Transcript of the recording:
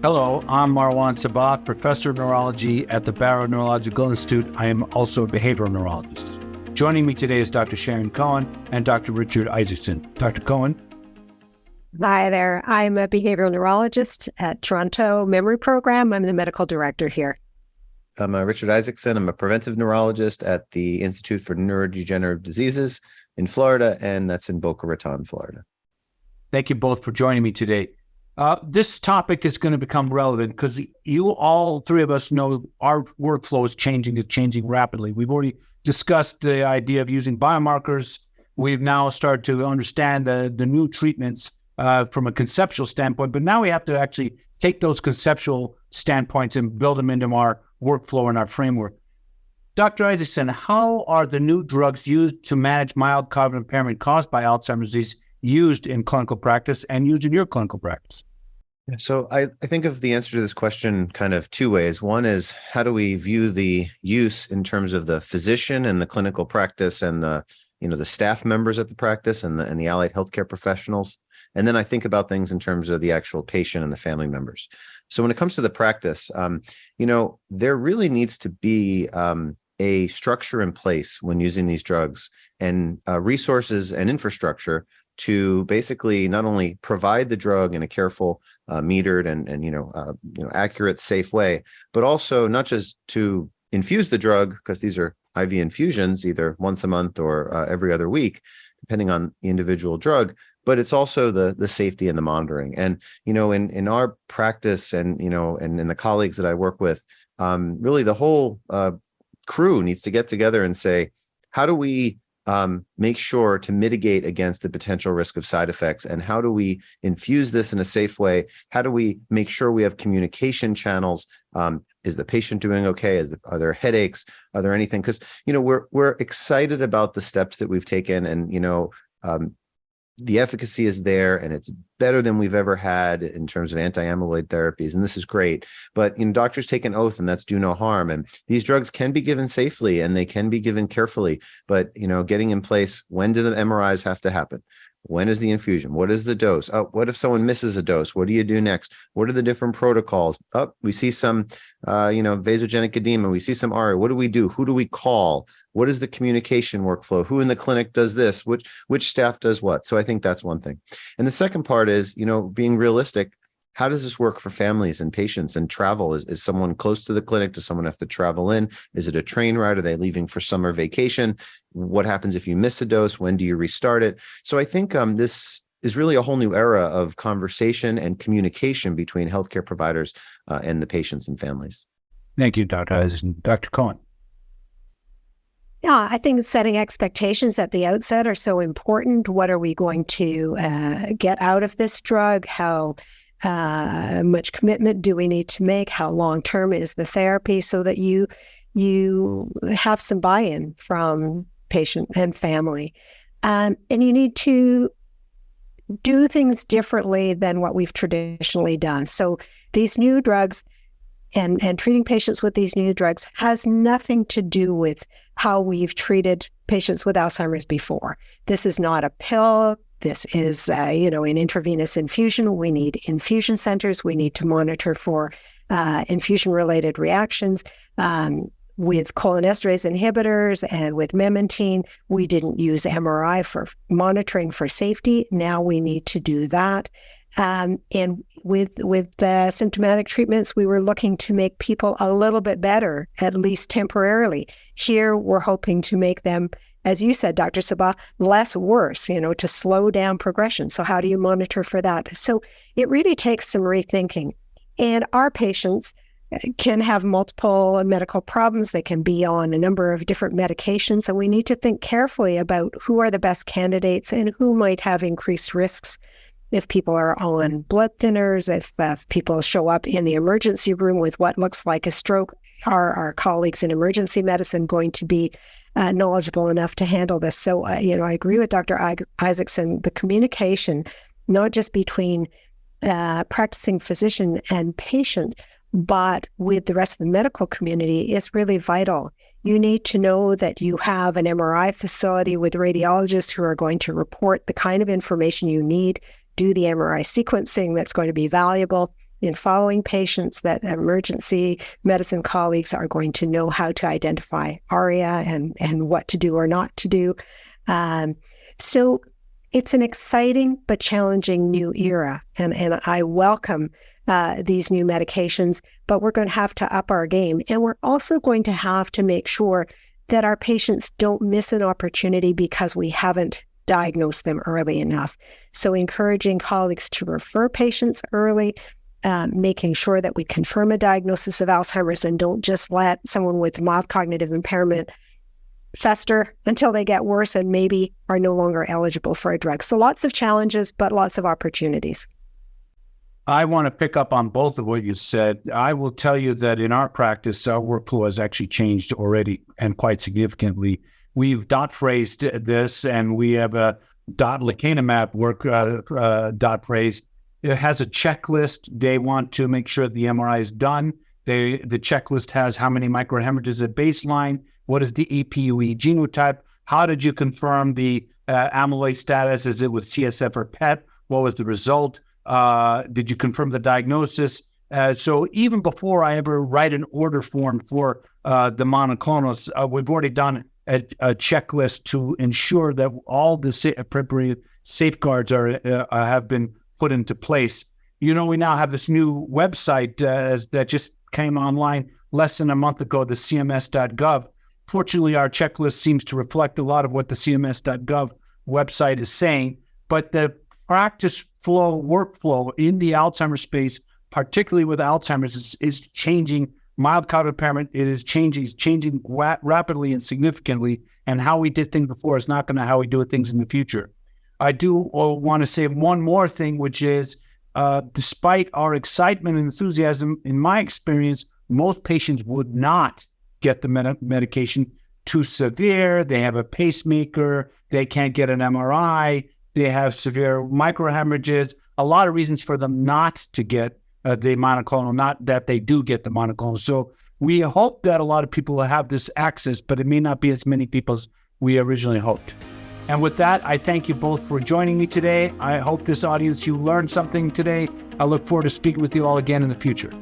Hello, I'm Marwan Sabbagh, professor of neurology at the Barrow Neurological Institute. I am also a behavioral neurologist. Joining me today is Dr. Sharon Cohen and Dr. Richard Isaacson. Dr. Cohen. Hi there. I'm a behavioral neurologist at Toronto Memory Program. I'm the medical director here. I'm Richard Isaacson. I'm a preventive neurologist at the Institute for Neurodegenerative Diseases in Florida, and that's in Boca Raton, Florida. Thank you both for joining me today. This topic is going to become relevant because you all three of us know our workflow is changing rapidly. We've already discussed the idea of using biomarkers. We've now started to understand the new treatments from a conceptual standpoint, but now we have to actually take those conceptual standpoints and build them into our workflow and our framework. Dr. Isaacson, how are the new drugs used to manage mild cognitive impairment caused by Alzheimer's disease used in clinical practice and used in your clinical practice? So I think of the answer to this question kind of two ways. One is, how do we view the use in terms of the physician and the clinical practice and the staff members at the practice and the allied healthcare professionals? And then I think about things in terms of the actual patient and the family members. So when it comes to the practice, there really needs to be a structure in place when using these drugs and resources and infrastructure to basically not only provide the drug in a careful, metered and accurate, safe way, but also not just to infuse the drug, because these are IV infusions either once a month or every other week, depending on the individual drug, but it's also the safety and the monitoring. And in our practice and in the colleagues that I work with, really the whole crew needs to get together and say, how do we make sure to mitigate against the potential risk of side effects? And how do we infuse this in a safe way? How do we make sure we have communication channels? Is the patient doing okay? Are there headaches? Are there anything? Because, we're excited about the steps that we've taken, and, the efficacy is there, and it's better than we've ever had in terms of anti-amyloid therapies. And this is great. But doctors take an oath, and that's do no harm. And these drugs can be given safely and they can be given carefully. But, getting in place, when do the MRIs have to happen? When is the infusion? What is the dose? Oh, what if someone misses a dose? What do you do next? What are the different protocols? Oh, we see some, vasogenic edema. We see some ARIA. What do we do? Who do we call? What is the communication workflow? Who in the clinic does this? Which staff does what? So I think that's one thing. And the second part is, being realistic. How does this work for families and patients and travel? Is someone close to the clinic? Does someone have to travel in? Is it a train ride? Are they leaving for summer vacation? What happens if you miss a dose? When do you restart it? So I think this is really a whole new era of conversation and communication between healthcare providers and the patients and families. Thank you, Dr. Isaacson. Dr. Cohen. Yeah, I think setting expectations at the outset are so important. What are we going to get out of this drug? How much commitment do we need to make? How long-term is the therapy, so that you have some buy-in from patient and family. And you need to do things differently than what we've traditionally done. So these new drugs and treating patients with these new drugs has nothing to do with how we've treated patients with Alzheimer's before. This is not a pill. This is, an intravenous infusion. We need infusion centers. We need to monitor for infusion-related reactions. With cholinesterase inhibitors and with memantine, we didn't use MRI for monitoring for safety. Now we need to do that. And with the symptomatic treatments, we were looking to make people a little bit better, at least temporarily. Here, we're hoping to make them, as you said, Dr. Sabbagh, less worse, to slow down progression. So how do you monitor for that? So it really takes some rethinking. And our patients can have multiple medical problems. They can be on a number of different medications, and we need to think carefully about who are the best candidates and who might have increased risks. If people are on blood thinners, if people show up in the emergency room with what looks like a stroke, are our colleagues in emergency medicine going to be knowledgeable enough to handle this? So, I agree with Dr. Isaacson. The communication, not just between practicing physician and patient, but with the rest of the medical community, is really vital. You need to know that you have an MRI facility with radiologists who are going to report the kind of information you need, do the MRI sequencing that's going to be valuable, in following patients, that emergency medicine colleagues are going to know how to identify ARIA and what to do or not to do. So it's an exciting but challenging new era, and I welcome these new medications, but we're going to have to up our game. And we're also going to have to make sure that our patients don't miss an opportunity because we haven't diagnosed them early enough. So encouraging colleagues to refer patients early, making sure that we confirm a diagnosis of Alzheimer's and don't just let someone with mild cognitive impairment fester until they get worse and maybe are no longer eligible for a drug. So lots of challenges, but lots of opportunities. I want to pick up on both of what you said. I will tell you that in our practice, our workflow has actually changed already and quite significantly. We've dot phrased this, and we have a dot lecanemab work dot phrase. It has a checklist. They want to make sure the MRI is done. The checklist has how many microhemorrhages at baseline, what is the APOE genotype, how did you confirm the amyloid status, is it with CSF or PET, what was the result, did you confirm the diagnosis? So even before I ever write an order form for the monoclonals, we've already done a checklist to ensure that all the appropriate safeguards have been put into place. We now have this new website that just came online less than a month ago, the cms.gov. Fortunately, our checklist seems to reflect a lot of what the cms.gov website is saying, but the practice workflow in the Alzheimer's space, particularly with Alzheimer's, is changing. Mild cognitive impairment, it is changing rapidly and significantly, and how we did things before is not going to how we do things in the future. I do want to say one more thing, which is, despite our excitement and enthusiasm, in my experience, most patients would not get the medication. Too severe, they have a pacemaker, they can't get an MRI, they have severe microhemorrhages, a lot of reasons for them not to get the monoclonal, not that they do get the monoclonal. So we hope that a lot of people will have this access, but it may not be as many people as we originally hoped. And with that, I thank you both for joining me today. I hope this audience, you learned something today. I look forward to speaking with you all again in the future.